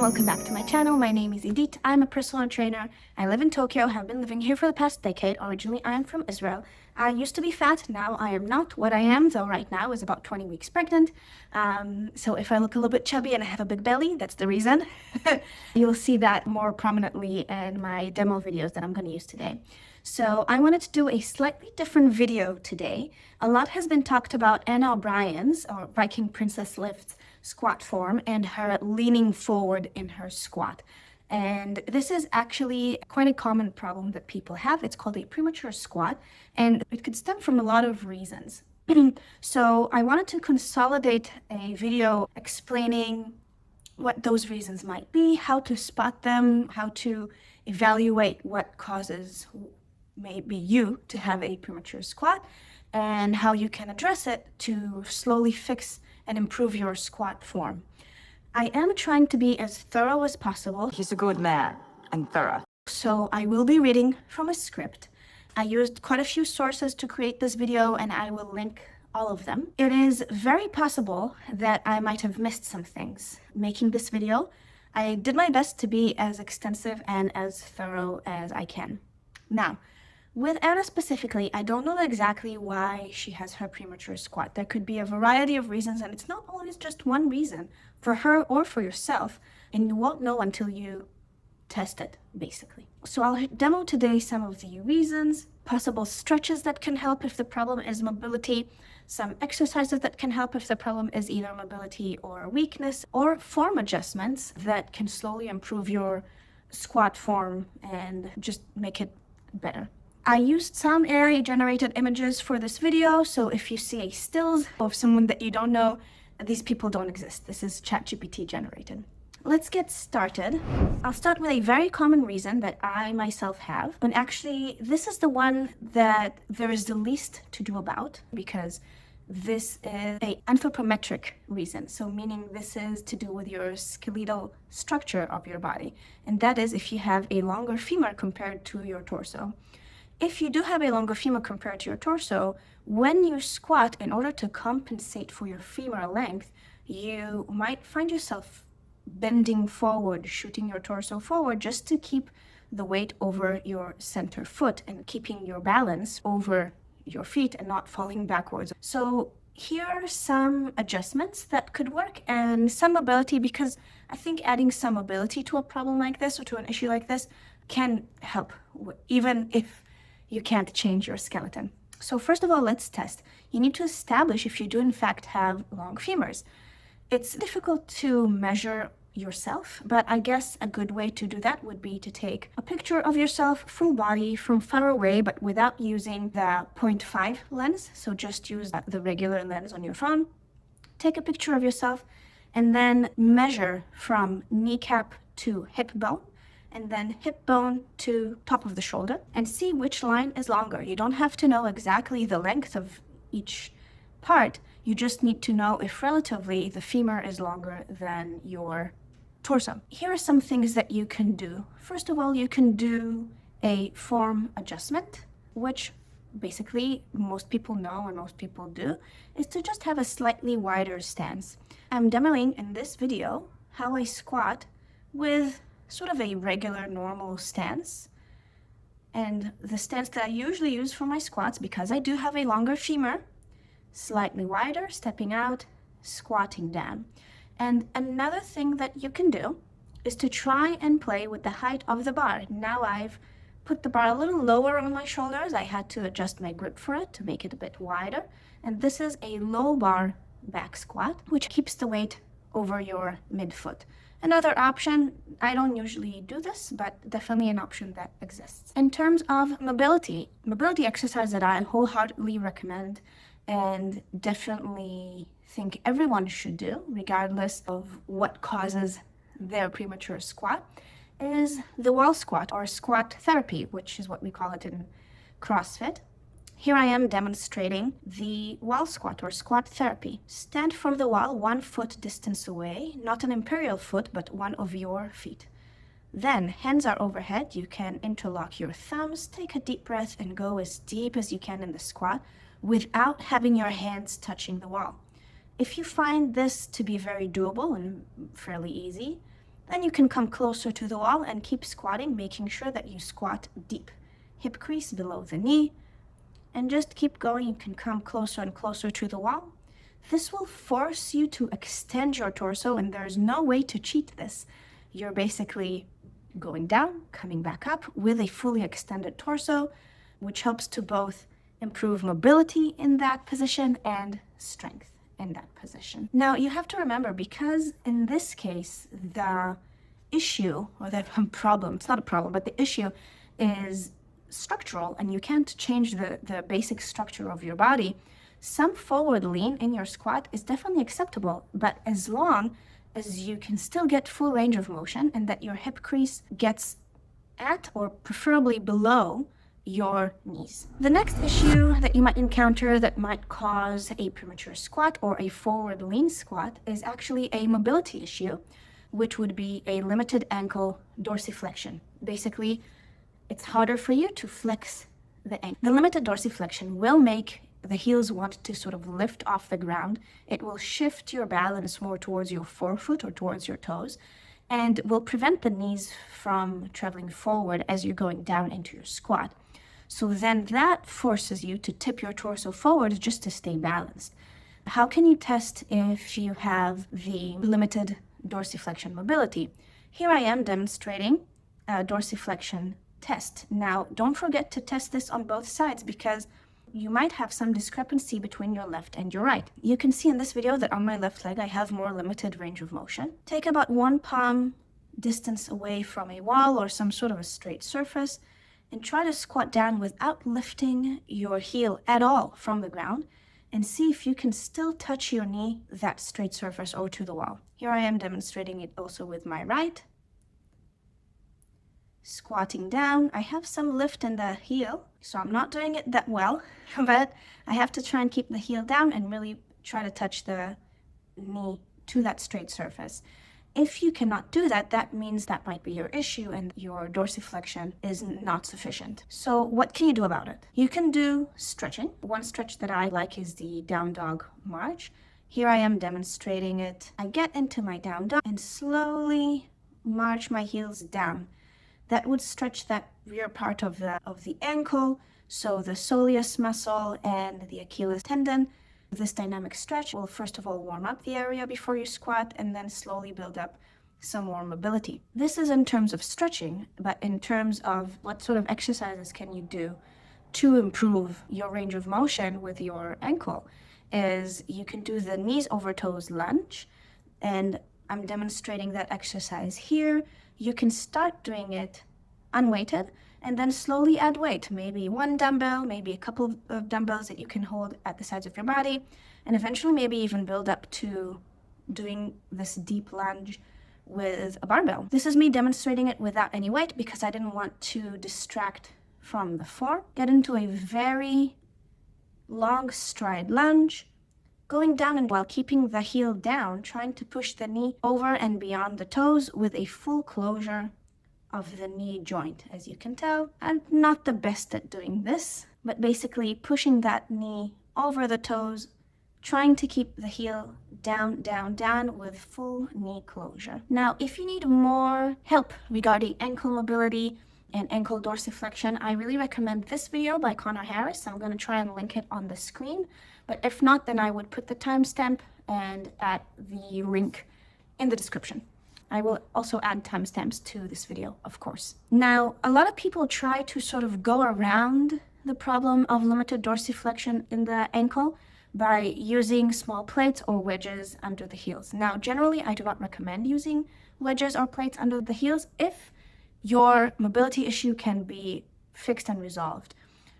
welcome back to my channel. My name is Edith. I'm a personal trainer. I live in Tokyo, have been living here for the past decade. Originally, I am from Israel. I used to be fat, now I am not. What I am, though, right now is about 20 weeks pregnant. So if I look a little bit chubby and I have a big belly, that's the reason. You'll see that more prominently in my demo videos that I'm going to use today. So I wanted to do a slightly different video today. A lot has been talked about Anna O'Brien's, or Viking Princess Lift's, squat form and her leaning forward in her squat. And this is actually quite a common problem that people have. It's called a premature squat, and it could stem from a lot of reasons. So I wanted to consolidate a video explaining what those reasons might be, how to spot them, how to evaluate what causes maybe you to have a premature squat, and how you can address it to slowly fix and improve your squat form. I am trying to be as thorough as possible. He's a good man and thorough. So I will be reading from a script. I used quite a few sources to create this video, and I will link all of them. It is very possible that I might have missed some things making this video. I did my best to be as extensive and as thorough as I can. Now, with Anna specifically, I don't know exactly why she has her premature squat. There could be a variety of reasons, and it's not always just one reason for her or for yourself, and you won't know until you test it, basically. So I'll demo today some of the reasons, possible stretches that can help if the problem is mobility, some exercises that can help if the problem is either mobility or weakness, or form adjustments that can slowly improve your squat form and just make it better. I used some AI-generated images for this video, so if you see a stills of someone that you don't know, these people don't exist. This is ChatGPT generated. Let's get started. I'll start with a very common reason that I myself have, but actually this is the one that there is the least to do about, because this is an anthropometric reason, so meaning this is to do with your skeletal structure of your body, and that is if you have a longer femur compared to your torso. If you do have a longer femur compared to your torso, when you squat, in order to compensate for your femoral length, you might find yourself bending forward, shooting your torso forward just to keep the weight over your center foot and keeping your balance over your feet and not falling backwards. So here are some adjustments that could work, and some mobility, because I think adding some mobility to a problem like this or to an issue like this can help, even if you can't change your skeleton. So first of all, let's test. You need to establish if you do in fact have long femurs. It's difficult to measure yourself, but I guess a good way to do that would be to take a picture of yourself full body from far away, but without using the 0.5 lens. So just use the regular lens on your phone. Take a picture of yourself and then measure from kneecap to hip bone, and then hip bone to top of the shoulder, and see which line is longer. You don't have to know exactly the length of each part. You just need to know if relatively the femur is longer than your torso. Here are some things that you can do. First of all, you can do a form adjustment, which basically most people know and most people do, is to just have a slightly wider stance. I'm demoing in this video how I squat with sort of a regular normal stance, and the stance that I usually use for my squats, because I do have a longer femur, slightly wider, stepping out, squatting down. And another thing that you can do is to try and play with the height of the bar. Now I've put the bar a little lower on my shoulders. I had to adjust my grip for it to make it a bit wider, and this is a low bar back squat, which keeps the weight over your midfoot. Another option, I don't usually do this, but definitely an option that exists. In terms of mobility exercise that I wholeheartedly recommend and definitely think everyone should do, regardless of what causes their premature squat, is the wall squat, or squat therapy, which is what we call it in CrossFit. Here I am demonstrating the wall squat, or squat therapy. Stand from the wall 1 foot distance away, not an imperial foot, but one of your feet. Then, hands are overhead. You can interlock your thumbs, take a deep breath, and go as deep as you can in the squat without having your hands touching the wall. If you find this to be very doable and fairly easy, Then you can come closer to the wall and keep squatting, making sure that you squat deep. Hip crease below the knee, and just keep going. You can come closer and closer to the wall. This will force you to extend your torso, and there's no way to cheat this. You're basically going down, coming back up with a fully extended torso, which helps to both improve mobility in that position and strength in that position. Now, you have to remember, because in this case, the issue, or the problem, it's not a problem, but the issue is structural, and you can't change the basic structure of your body, some forward lean in your squat is definitely acceptable, but as long as you can still get full range of motion and that your hip crease gets at or preferably below your knees. The next issue that you might encounter that might cause a premature squat or a forward lean squat is actually a mobility issue, which would be a limited ankle dorsiflexion. Basically, it's harder for you to flex the ankle. The limited dorsiflexion will make the heels want to sort of lift off the ground. It will shift your balance more towards your forefoot or towards your toes, and will prevent the knees from traveling forward as you're going down into your squat. So then that forces you to tip your torso forward just to stay balanced. How can you test if you have the limited dorsiflexion mobility? Here I am demonstrating a dorsiflexion test. Now, don't forget to test this on both sides, because you might have some discrepancy between your left and your right. You can see in this video that on my left leg, I have more limited range of motion. Take about 1 palm distance away from a wall or some sort of a straight surface, and try to squat down without lifting your heel at all from the ground, and see if you can still touch your knee, that straight surface, or to the wall. Here I am demonstrating it also with my right. Squatting down, I have some lift in the heel, so I'm not doing it that well, but I have to try and keep the heel down and really try to touch the knee to that straight surface. If you cannot do that, that means that might be your issue and your dorsiflexion is not sufficient. So what can you do about it? You can do stretching. One stretch that I like is the down dog march. Here I am demonstrating it. I get into my down dog and slowly march my heels down. That would stretch that rear part of the ankle, so the soleus muscle and the Achilles tendon. This dynamic stretch will first of all warm up the area before you squat, and then slowly build up some more mobility. This is in terms of stretching, but in terms of what sort of exercises can you do to improve your range of motion with your ankle, is you can do the knees over toes lunge, and I'm demonstrating that exercise here. You can start doing it unweighted and then slowly add weight, maybe 1 dumbbell, maybe a couple of dumbbells that you can hold at the sides of your body, and eventually maybe even build up to doing this deep lunge with a barbell. This is me demonstrating it without any weight because I didn't want to distract from the form. Get into a very long stride lunge, going down, and while keeping the heel down, trying to push the knee over and beyond the toes with a full closure of the knee joint. As you can tell, I'm not the best at doing this, but basically pushing that knee over the toes, trying to keep the heel down, down, down with full knee closure. Now, if you need more help regarding ankle mobility and ankle dorsiflexion, I really recommend this video by Connor Harris. I'm going to try and link it on the screen, but if not, then I would put the timestamp and add the link in the description. I will also add timestamps to this video, of course. Now, a lot of people try to sort of go around the problem of limited dorsiflexion in the ankle by using small plates or wedges under the heels. Now, generally, I do not recommend using wedges or plates under the heels if your mobility issue can be fixed and resolved.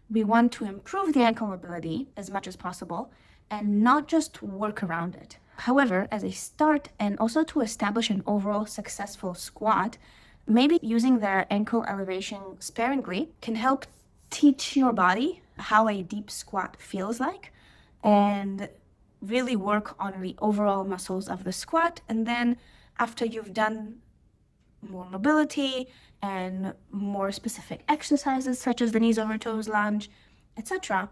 We want to improve the ankle mobility as much as possible and not just work around it. However, as a start and also to establish an overall successful squat, maybe using the ankle elevation sparingly can help teach your body how a deep squat feels like and really work on the overall muscles of the squat. And then after you've done more mobility and more specific exercises such as the knees over toes lunge, etc.,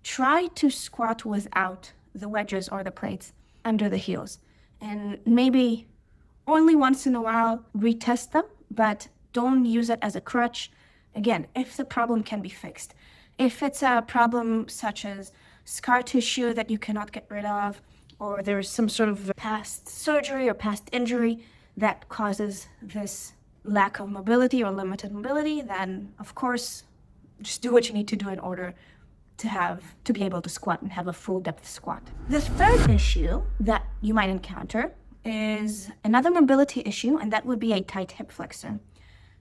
try to squat without the wedges or the plates under the heels, and maybe Only once in a while, retest them, but don't use it as a crutch. Again, if the problem can be fixed. If it's a problem such as scar tissue that you cannot get rid of, or there's some sort of past surgery or past injury that causes this lack of mobility or limited mobility, then of course, just do what you need to do in order to be able to squat and have a full depth squat. The third issue that you might encounter is another mobility issue, and that would be a tight hip flexor.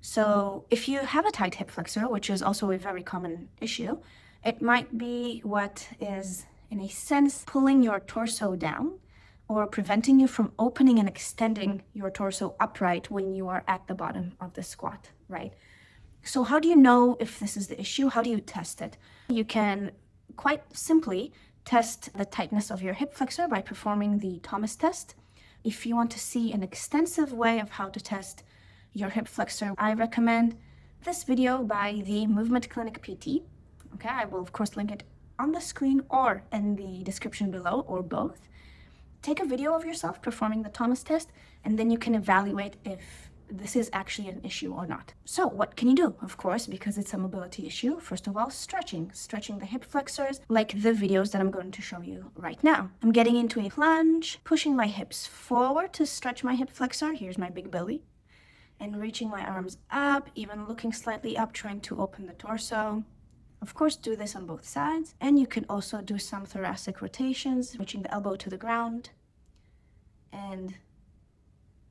So if you have a tight hip flexor, which is also a very common issue, it might be what is, in a sense, pulling your torso down or preventing you from opening and extending your torso upright when you are at the bottom of the squat, right? So how do you know if this is the issue? How do you test it? You can quite simply test the tightness of your hip flexor by performing the Thomas test. If you want to see an extensive way of how to test your hip flexor, I recommend this video by the Movement Clinic PT. Okay, I will of course link it on the screen or in the description below, or both. Take a video of yourself performing the Thomas test, and then you can evaluate if this is actually an issue or not. So what can you do? Of course, because it's a mobility issue, first of all, stretching the hip flexors, like the videos that I'm going to show you right now. I'm getting into a plunge, pushing my hips forward to stretch my hip flexor. Here's my big belly. And reaching my arms up, even looking slightly up, trying to open the torso. Of course, do this on both sides. And you can also do some thoracic rotations, reaching the elbow to the ground and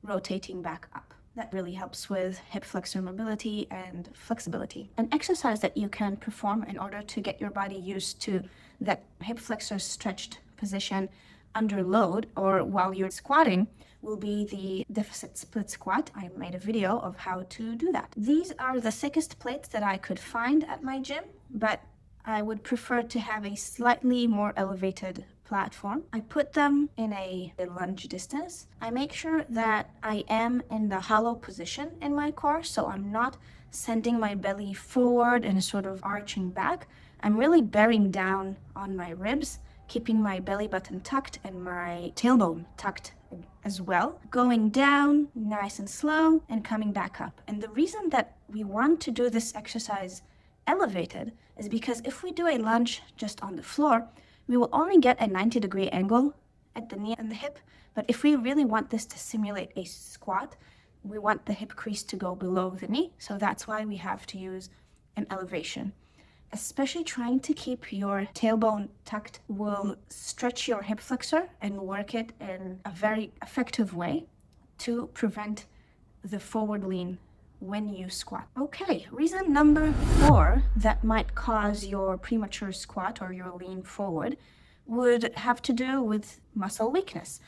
rotating back up. That really helps with hip flexor mobility and flexibility. An exercise that you can perform in order to get your body used to that hip flexor stretched position under load or while you're squatting will be the deficit split squat. I made a video of how to do that. These are the thickest plates that I could find at my gym, but I would prefer to have a slightly more elevated platform. I put them in a lunge distance. I make sure that I am in the hollow position in my core, so I'm not sending my belly forward and sort of arching back. I'm really bearing down on my ribs, keeping my belly button tucked and my tailbone tucked as well. Going down nice and slow and coming back up. And the reason that we want to do this exercise elevated is because if we do a lunge just on the floor, we will only get a 90-degree angle at the knee and the hip. But if we really want this to simulate a squat, we want the hip crease to go below the knee. So that's why we have to use an elevation. Especially trying to keep your tailbone tucked will stretch your hip flexor and work it in a very effective way to prevent the forward lean when you squat. Okay, reason number 4 that might cause your premature squat or your lean forward would have to do with muscle weakness.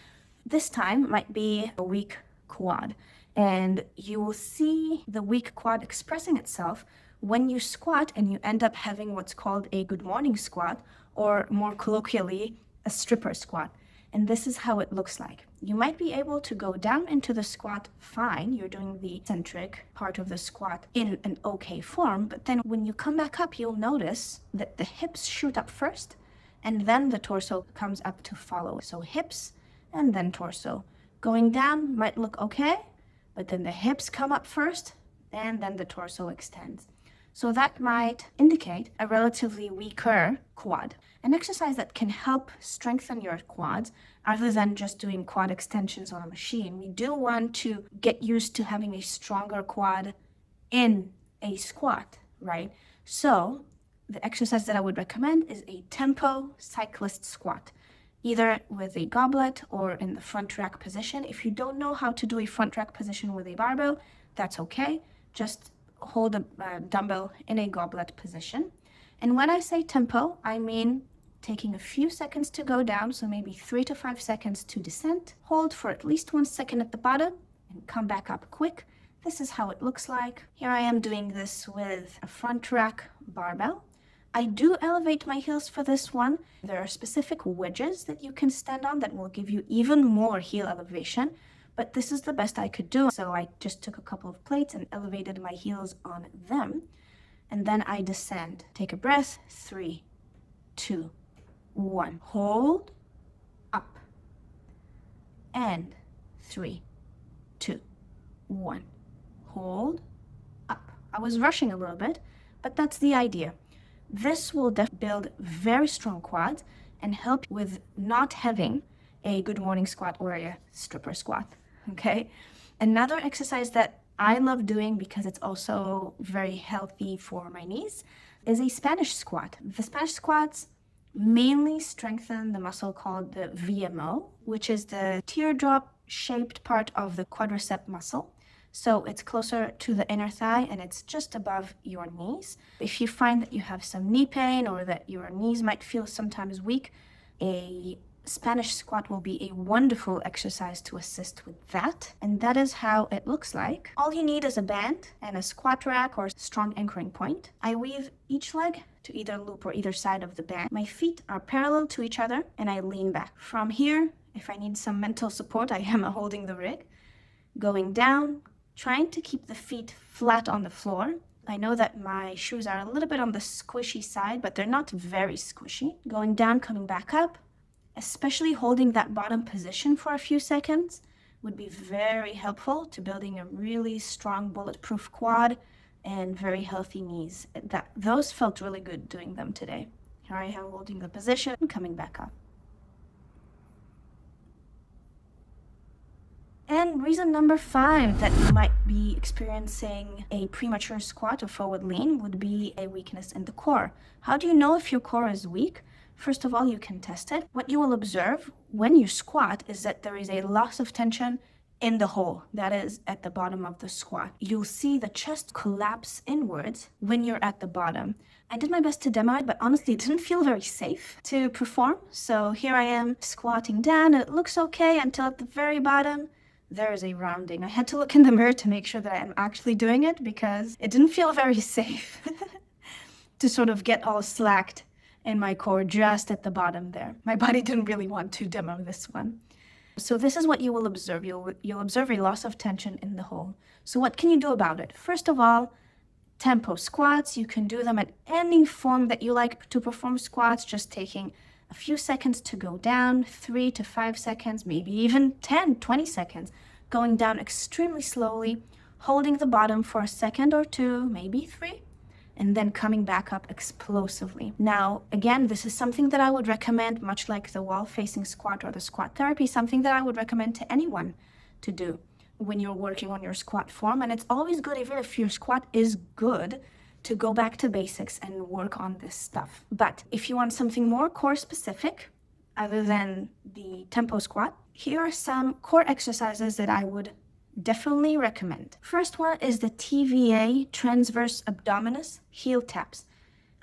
This time might be a weak quad, and you will see the weak quad expressing itself when you squat and you end up having what's called a good morning squat, or more colloquially, a stripper squat. And this is how it looks like. You might be able to go down into the squat fine. You're doing the eccentric part of the squat in an okay form, but then when you come back up, you'll notice that the hips shoot up first, and then the torso comes up to follow. So hips and then torso. Going down might look okay, but then the hips come up first, and then the torso extends. So that might indicate a relatively weaker quad. An exercise that can help strengthen your quads, other than just doing quad extensions on a machine, we do want to get used to having a stronger quad in a squat, right? So the exercise that I would recommend is a tempo cyclist squat, either with a goblet or in the front rack position. If you don't know how to do a front rack position with a barbell, that's okay. Just hold a dumbbell in a goblet position. And when I say tempo, I mean taking a few seconds to go down, so maybe 3 to 5 seconds to descend, hold for at least 1 second at the bottom, and come back up quick. This is how it looks like. Here I am doing this with a front rack barbell. I do elevate my heels for this one. There are specific wedges that you can stand on that will give you even more heel elevation, but this is the best I could do. So I just took a couple of plates and elevated my heels on them. And then I descend. Take a breath. 3, 2, 1. Hold. Up. And 3, 2, 1. Hold, up. I was rushing a little bit, but that's the idea. This will build very strong quads and help with not having a good morning squat or a stripper squat, okay? Another exercise that I love doing because it's also very healthy for my knees is a Spanish squat. The Spanish squats mainly strengthen the muscle called the VMO, which is the teardrop-shaped part of the quadricep muscle. So it's closer to the inner thigh and it's just above your knees. If you find that you have some knee pain or that your knees might feel sometimes weak, a Spanish squat will be a wonderful exercise to assist with that. And that is how it looks like. All you need is a band and a squat rack or strong anchoring point. I weave each leg to either loop or either side of the band. My feet are parallel to each other and I lean back. From here, if I need some mental support, I am holding the rig. Going down, trying to keep the feet flat on the floor. I know that my shoes are a little bit on the squishy side, but they're not very squishy. Going down, coming back up, especially holding that bottom position for a few seconds would be very helpful to building a really strong bulletproof quad and very healthy knees. Those felt really good doing them today. Here I am holding the position and coming back up. And reason number 5 that you might be experiencing a premature squat or forward lean would be a weakness in the core. How do you know if your core is weak? First of all, you can test it. What you will observe when you squat is that there is a loss of tension in the hole, that is at the bottom of the squat. You'll see the chest collapse inwards when you're at the bottom. I did my best to demo it, but honestly, it didn't feel very safe to perform. So here I am squatting down, and it looks okay until at the very bottom, there is a rounding. I had to look in the mirror to make sure that I'm actually doing it because it didn't feel very safe to sort of get all slacked in my core just at the bottom there. My body didn't really want to demo this one. So this is what you will observe. You'll observe a loss of tension in the hole. So what can you do about it? First of all, tempo squats. You can do them at any form that you like to perform squats, just taking a few seconds to go down, 3 to 5 seconds, maybe even 10, 20 seconds, going down extremely slowly, holding the bottom for a second or 2, maybe 3, and then coming back up explosively. Now, again, this is something that I would recommend, much like the wall-facing squat or the squat therapy, something that I would recommend to anyone to do when you're working on your squat form. And it's always good, even if your squat is good, to go back to basics and work on this stuff. But if you want something more core specific, other than the tempo squat, here are some core exercises that I would definitely recommend. First one is the TVA transverse abdominis heel taps.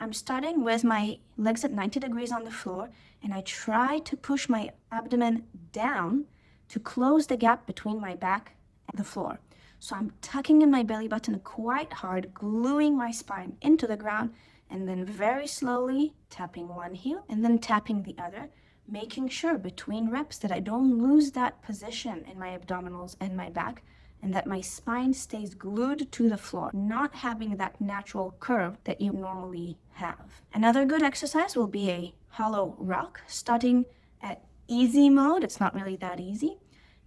I'm starting with my legs at 90 degrees on the floor, and I try to push my abdomen down to close the gap between my back and the floor. So I'm tucking in my belly button quite hard, gluing my spine into the ground, and then very slowly tapping one heel and then tapping the other, making sure between reps that I don't lose that position in my abdominals and my back, and that my spine stays glued to the floor, not having that natural curve that you normally have. Another good exercise will be a hollow rock, starting at easy mode. It's not really that easy.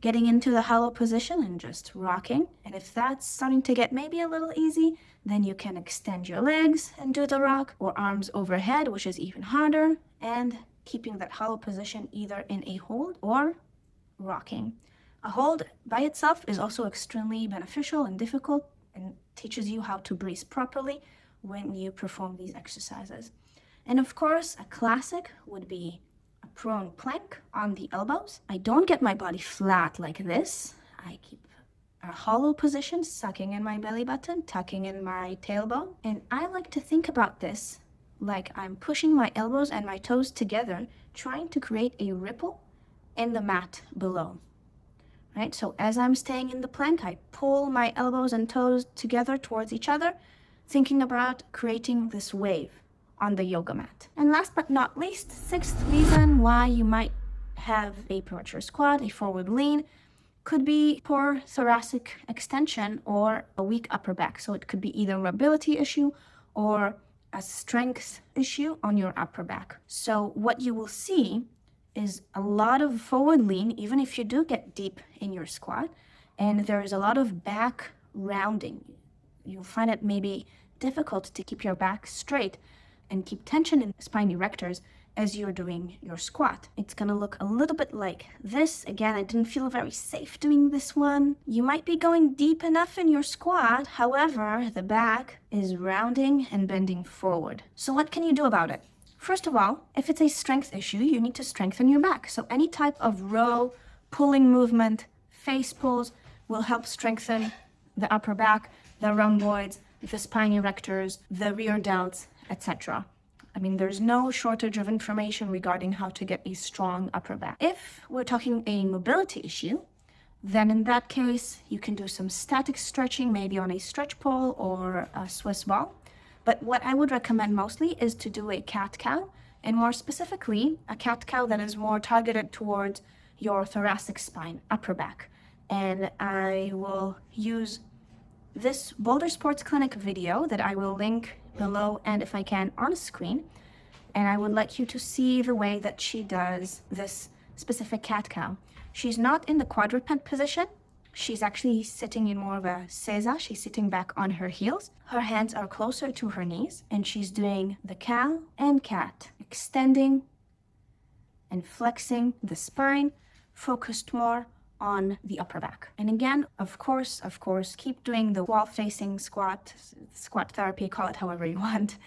Getting into the hollow position and just rocking. And if that's starting to get maybe a little easy, then you can extend your legs and do the rock, or arms overhead, which is even harder, and keeping that hollow position either in a hold or rocking. A hold by itself is also extremely beneficial and difficult and teaches you how to breathe properly when you perform these exercises. And of course, a classic would be a prone plank on the elbows. I don't get my body flat like this. I keep a hollow position, sucking in my belly button, tucking in my tailbone. And I like to think about this like I'm pushing my elbows and my toes together, trying to create a ripple in the mat below. Right? So as I'm staying in the plank, I pull my elbows and toes together towards each other, thinking about creating this wave on the yoga mat. And last but not least, 6th reason why you might have a premature squat, a forward lean, could be poor thoracic extension or a weak upper back. So it could be either a mobility issue or a strength issue on your upper back. So what you will see is a lot of forward lean, even if you do get deep in your squat, and there is a lot of back rounding. You'll find it maybe difficult to keep your back straight and keep tension in the spine erectors as you're doing your squat. It's gonna look a little bit like this. Again, I didn't feel very safe doing this one. You might be going deep enough in your squat, however, the back is rounding and bending forward. So what can you do about it? First of all, if it's a strength issue, you need to strengthen your back. So any type of row, pulling movement, face pulls will help strengthen the upper back, the rhomboids, the spine erectors, the rear delts, etc. I mean, there's no shortage of information regarding how to get a strong upper back. If we're talking a mobility issue, then in that case, you can do some static stretching, maybe on a stretch pole or a Swiss ball. But what I would recommend mostly is to do a cat-cow, and more specifically, a cat-cow that is more targeted towards your thoracic spine, upper back. And I will use this Boulder Sports Clinic video that I will link below and if I can on screen. And I would like you to see the way that she does this specific cat-cow. She's not in the quadruped position. She's actually sitting in more of a seiza. She's sitting back on her heels. Her hands are closer to her knees, and she's doing the cow and cat, extending and flexing the spine, focused more on the upper back. And again, of course, keep doing the wall-facing squat therapy, call it however you want.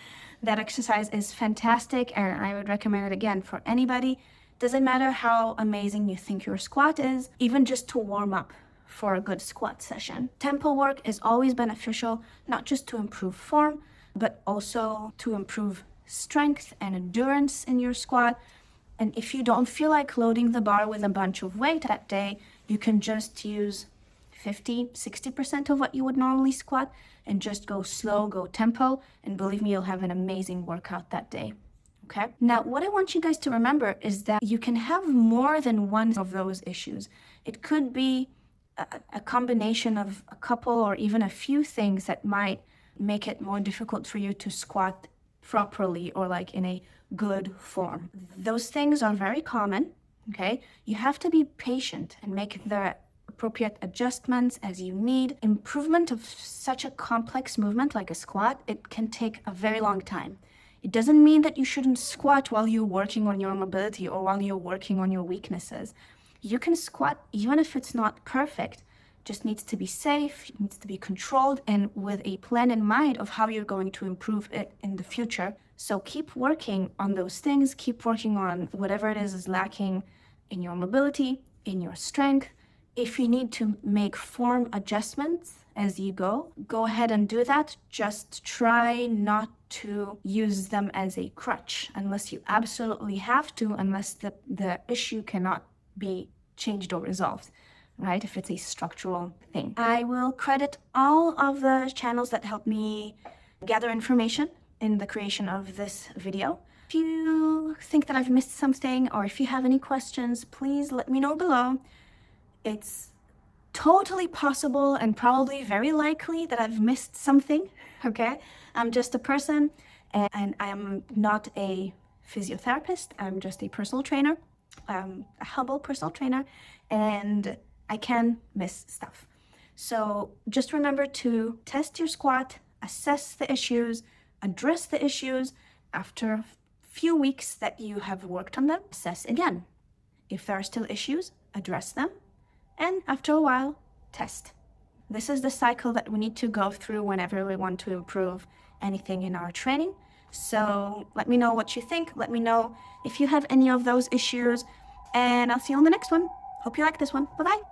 That exercise is fantastic, and I would recommend it again for anybody. Doesn't matter how amazing you think your squat is, even just to warm up for a good squat session. Tempo work is always beneficial, not just to improve form, but also to improve strength and endurance in your squat. And if you don't feel like loading the bar with a bunch of weight that day, you can just use 50-60% of what you would normally squat and just go slow, go tempo, and believe me, you'll have an amazing workout that day. Okay? Now, what I want you guys to remember is that you can have more than one of those issues. It could be a combination of a couple or even a few things that might make it more difficult for you to squat properly or like in a good form. Those things are very common, okay? You have to be patient and make the appropriate adjustments as you need. Improvement of such a complex movement like a squat, it can take a very long time. It doesn't mean that you shouldn't squat while you're working on your mobility or while you're working on your weaknesses. You can squat even if it's not perfect. Just needs to be safe, it needs to be controlled, and with a plan in mind of how you're going to improve it in the future. So keep working on those things, keep working on whatever it is lacking in your mobility, in your strength. If you need to make form adjustments as you go ahead and do that. Just try not to use them as a crutch unless you absolutely have to, unless the issue cannot be changed or resolved, right? If it's a structural thing. I will credit all of the channels that helped me gather information in the creation of this video. If you think that I've missed something or if you have any questions, please let me know below. It's totally possible and probably very likely that I've missed something, okay? I'm just a person and I'm not a physiotherapist. I'm just a personal trainer, a humble personal trainer, and I can miss stuff. So just remember to test your squat, assess the issues, address the issues. After a few weeks that you have worked on them, assess again. If there are still issues, address them. And after a while, test. This is the cycle that we need to go through whenever we want to improve anything in our training. So let me know what you think. Let me know if you have any of those issues. And I'll see you on the next one. Hope you like this one. Bye-bye.